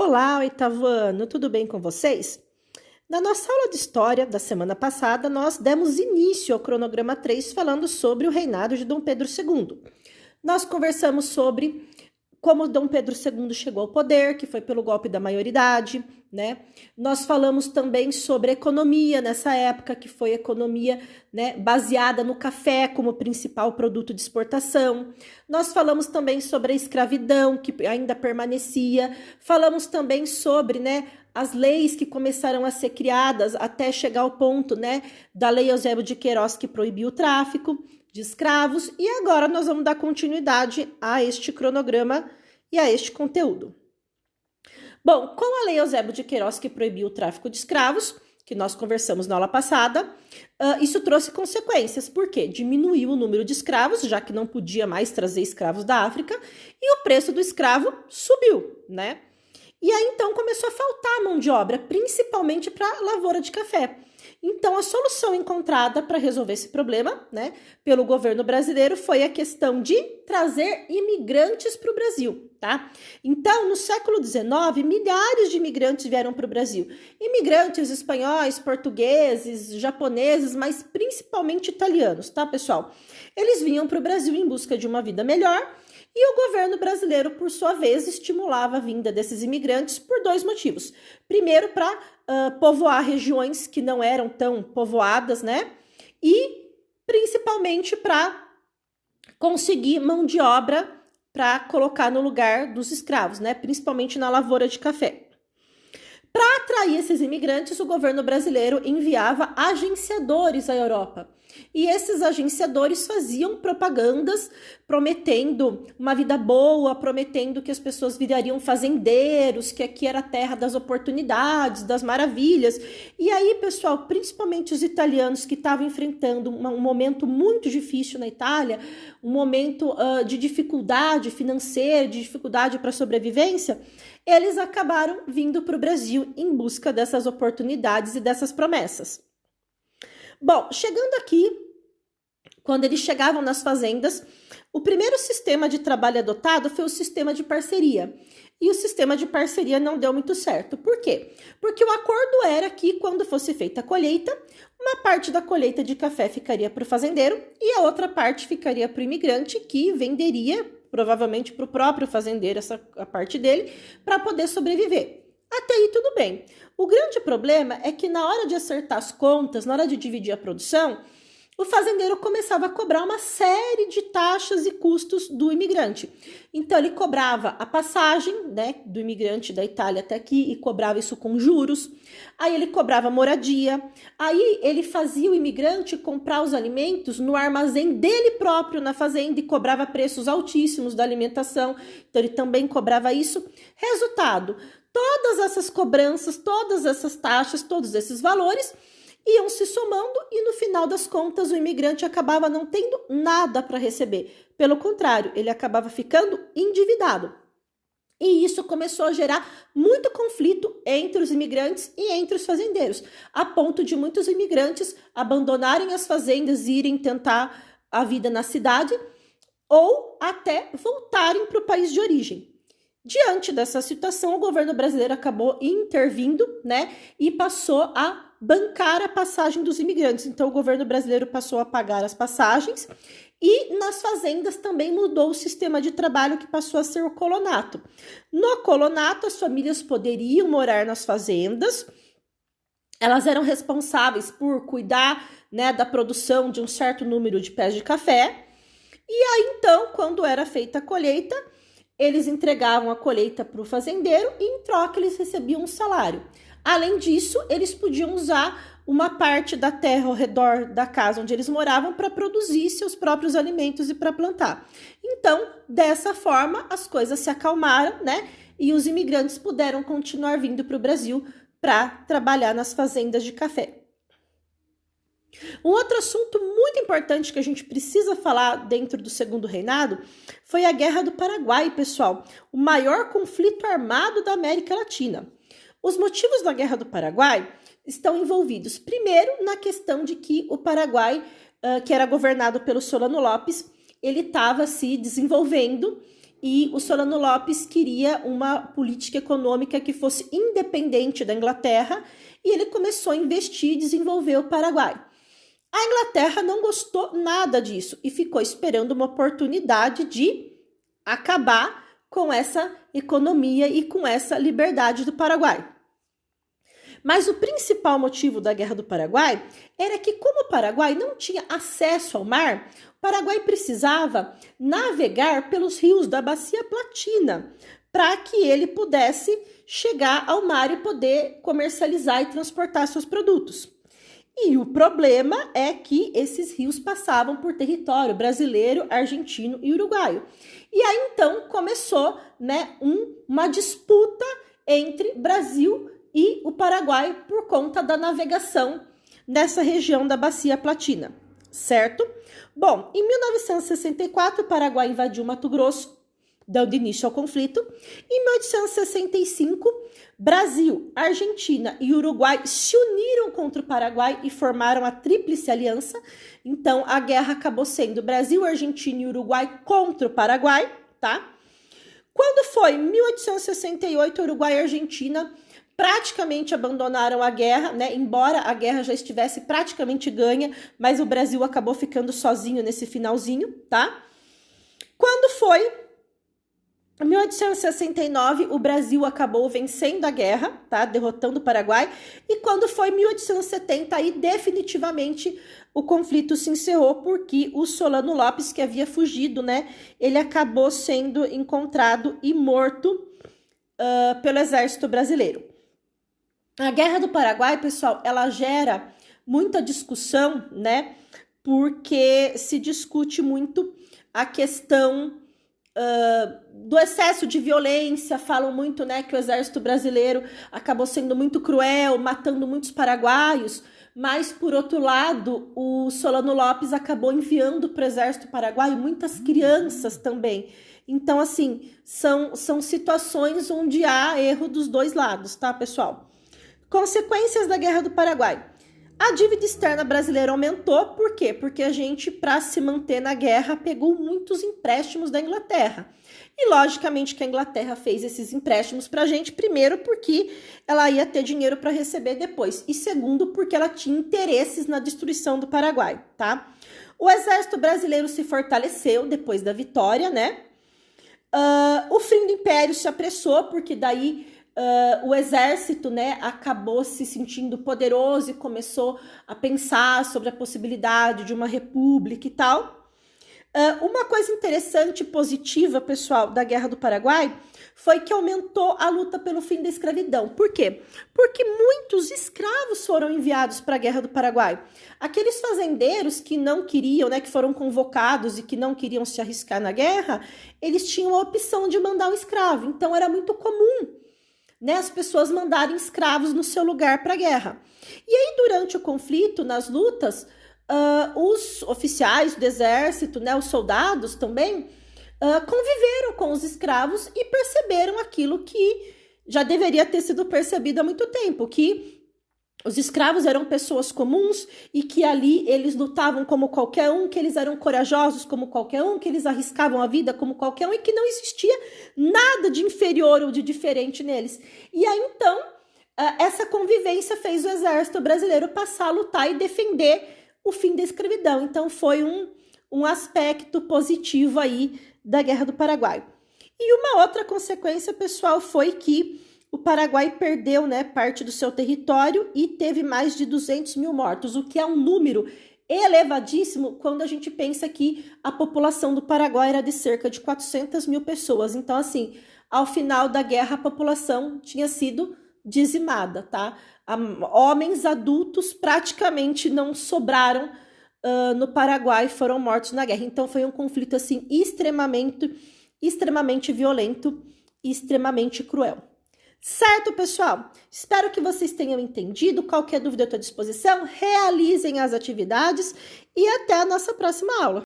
Olá, oitavo ano, tudo bem com vocês? Na nossa aula de história da semana passada, nós demos início ao cronograma 3 falando sobre o reinado de Dom Pedro II. Nós conversamos sobre como Dom Pedro II chegou ao poder, que foi pelo golpe da maioridade, né? Nós falamos também sobre a economia nessa época, que foi economia, né, baseada no café como principal produto de exportação. Nós falamos também sobre a escravidão, que ainda permanecia. Falamos também sobre, né, as leis que começaram a ser criadas até chegar ao ponto, né, da Lei Eusébio de Queiroz, que proibiu o tráfico de escravos. E agora nós vamos dar continuidade a este cronograma e a este conteúdo. Bom, com a Lei Eusébio de Queiroz, que proibiu o tráfico de escravos, que nós conversamos na aula passada, isso trouxe consequências, porque diminuiu o número de escravos, já que não podia mais trazer escravos da África, e o preço do escravo subiu, né? E aí, então, começou a faltar mão de obra, principalmente para a lavoura de café. Então, a solução encontrada para resolver esse problema, né, pelo governo brasileiro foi a questão de trazer imigrantes para o Brasil, tá? Então, no século XIX, milhares de imigrantes vieram para o Brasil. Imigrantes espanhóis, portugueses, japoneses, mas principalmente italianos, tá, pessoal? Eles vinham para o Brasil em busca de uma vida melhor. E o governo brasileiro, por sua vez, estimulava a vinda desses imigrantes por dois motivos. Primeiro, para povoar regiões que não eram tão povoadas, né? E principalmente para conseguir mão de obra para colocar no lugar dos escravos, né? Principalmente na lavoura de café. Para atrair esses imigrantes, o governo brasileiro enviava agenciadores à Europa. E esses agenciadores faziam propagandas prometendo uma vida boa, prometendo que as pessoas virariam fazendeiros, que aqui era a terra das oportunidades, das maravilhas. E aí, pessoal, principalmente os italianos que estavam enfrentando um momento muito difícil na Itália, um momento de dificuldade financeira, de dificuldade para a sobrevivência, eles acabaram vindo para o Brasil em busca dessas oportunidades e dessas promessas. Bom, chegando aqui, quando eles chegavam nas fazendas, o primeiro sistema de trabalho adotado foi o sistema de parceria. E o sistema de parceria não deu muito certo. Por quê? Porque o acordo era que, quando fosse feita a colheita, uma parte da colheita de café ficaria para o fazendeiro e a outra parte ficaria para o imigrante, que venderia, provavelmente para o próprio fazendeiro, a parte dele, para poder sobreviver. Até aí tudo bem. O grande problema é que na hora de acertar as contas, na hora de dividir a produção, o fazendeiro começava a cobrar uma série de taxas e custos do imigrante. Então ele cobrava a passagem, né, do imigrante da Itália até aqui e cobrava isso com juros. Aí ele cobrava moradia. Aí ele fazia o imigrante comprar os alimentos no armazém dele próprio na fazenda e cobrava preços altíssimos da alimentação. Então ele também cobrava isso. Resultado: todas essas cobranças, todas essas taxas, todos esses valores iam se somando e no final das contas o imigrante acabava não tendo nada para receber. Pelo contrário, ele acabava ficando endividado. E isso começou a gerar muito conflito entre os imigrantes e entre os fazendeiros, a ponto de muitos imigrantes abandonarem as fazendas e irem tentar a vida na cidade ou até voltarem para o país de origem. Diante dessa situação, o governo brasileiro acabou intervindo, né, e passou a bancar a passagem dos imigrantes. Então, o governo brasileiro passou a pagar as passagens e nas fazendas também mudou o sistema de trabalho, que passou a ser o colonato. No colonato, as famílias poderiam morar nas fazendas, elas eram responsáveis por cuidar, né, da produção de um certo número de pés de café. E aí, então, quando era feita a colheita, eles entregavam a colheita para o fazendeiro e, em troca, eles recebiam um salário. Além disso, eles podiam usar uma parte da terra ao redor da casa onde eles moravam para produzir seus próprios alimentos e para plantar. Então, dessa forma, as coisas se acalmaram, né? E os imigrantes puderam continuar vindo para o Brasil para trabalhar nas fazendas de café. Um outro assunto muito importante que a gente precisa falar dentro do Segundo Reinado foi a Guerra do Paraguai, pessoal, o maior conflito armado da América Latina. Os motivos da Guerra do Paraguai estão envolvidos, primeiro, na questão de que o Paraguai, que era governado pelo Solano Lopes, ele estava se desenvolvendo e o Solano Lopes queria uma política econômica que fosse independente da Inglaterra e ele começou a investir e desenvolver o Paraguai. A Inglaterra não gostou nada disso e ficou esperando uma oportunidade de acabar com essa economia e com essa liberdade do Paraguai. Mas o principal motivo da Guerra do Paraguai era que, como o Paraguai não tinha acesso ao mar, o Paraguai precisava navegar pelos rios da Bacia Platina para que ele pudesse chegar ao mar e poder comercializar e transportar seus produtos. E o problema é que esses rios passavam por território brasileiro, argentino e uruguaio. E aí então começou, uma disputa entre Brasil e o Paraguai por conta da navegação nessa região da Bacia Platina, certo? Bom, em 1964 o Paraguai invadiu Mato Grosso, dando início ao conflito. Em 1865, Brasil, Argentina e Uruguai se uniram contra o Paraguai e formaram a Tríplice Aliança. Então, a guerra acabou sendo Brasil, Argentina e Uruguai contra o Paraguai, tá? Quando foi em 1868, Uruguai e Argentina praticamente abandonaram a guerra, embora a guerra já estivesse praticamente ganha, mas o Brasil acabou ficando sozinho nesse finalzinho, tá? Quando foi em 1869, o Brasil acabou vencendo a guerra, tá? Derrotando o Paraguai. E quando foi em 1870, aí definitivamente o conflito se encerrou, porque o Solano Lopes, que havia fugido, ele acabou sendo encontrado e morto pelo exército brasileiro. A Guerra do Paraguai, pessoal, ela gera muita discussão, porque se discute muito a questão do excesso de violência. Falam muito, que o exército brasileiro acabou sendo muito cruel, matando muitos paraguaios, mas, por outro lado, o Solano Lopes acabou enviando para o exército paraguaio muitas crianças também. Então, assim, são situações onde há erro dos dois lados, tá, pessoal? Consequências da Guerra do Paraguai. A dívida externa brasileira aumentou, por quê? Porque a gente, para se manter na guerra, pegou muitos empréstimos da Inglaterra. E, logicamente, que a Inglaterra fez esses empréstimos para a gente, primeiro, porque ela ia ter dinheiro para receber depois, e segundo, porque ela tinha interesses na destruição do Paraguai, tá? O exército brasileiro se fortaleceu depois da vitória, o fim do império se apressou, porque daí o exército, acabou se sentindo poderoso e começou a pensar sobre a possibilidade de uma república e tal. Uma coisa interessante e positiva, pessoal, da Guerra do Paraguai foi que aumentou a luta pelo fim da escravidão. Por quê? Porque muitos escravos foram enviados para a Guerra do Paraguai. Aqueles fazendeiros que não queriam, que foram convocados e que não queriam se arriscar na guerra, eles tinham a opção de mandar um escravo. Então, era muito comum as pessoas mandarem escravos no seu lugar para a guerra. E aí, durante o conflito, nas lutas, os oficiais do exército, os soldados também, conviveram com os escravos e perceberam aquilo que já deveria ter sido percebido há muito tempo, que os escravos eram pessoas comuns e que ali eles lutavam como qualquer um, que eles eram corajosos como qualquer um, que eles arriscavam a vida como qualquer um e que não existia nada de inferior ou de diferente neles. E aí, então, essa convivência fez o exército brasileiro passar a lutar e defender o fim da escravidão. Então, foi um aspecto positivo aí da Guerra do Paraguai. E uma outra consequência, pessoal, foi que o Paraguai perdeu, parte do seu território e teve mais de 200 mil mortos, o que é um número elevadíssimo quando a gente pensa que a população do Paraguai era de cerca de 400 mil pessoas. Então, assim, ao final da guerra, a população tinha sido dizimada, tá? Homens adultos praticamente não sobraram no Paraguai, foram mortos na guerra. Então, foi um conflito, assim, extremamente violento e extremamente cruel. Certo, pessoal? Espero que vocês tenham entendido. Qualquer dúvida eu estou à disposição. Realizem as atividades e até a nossa próxima aula.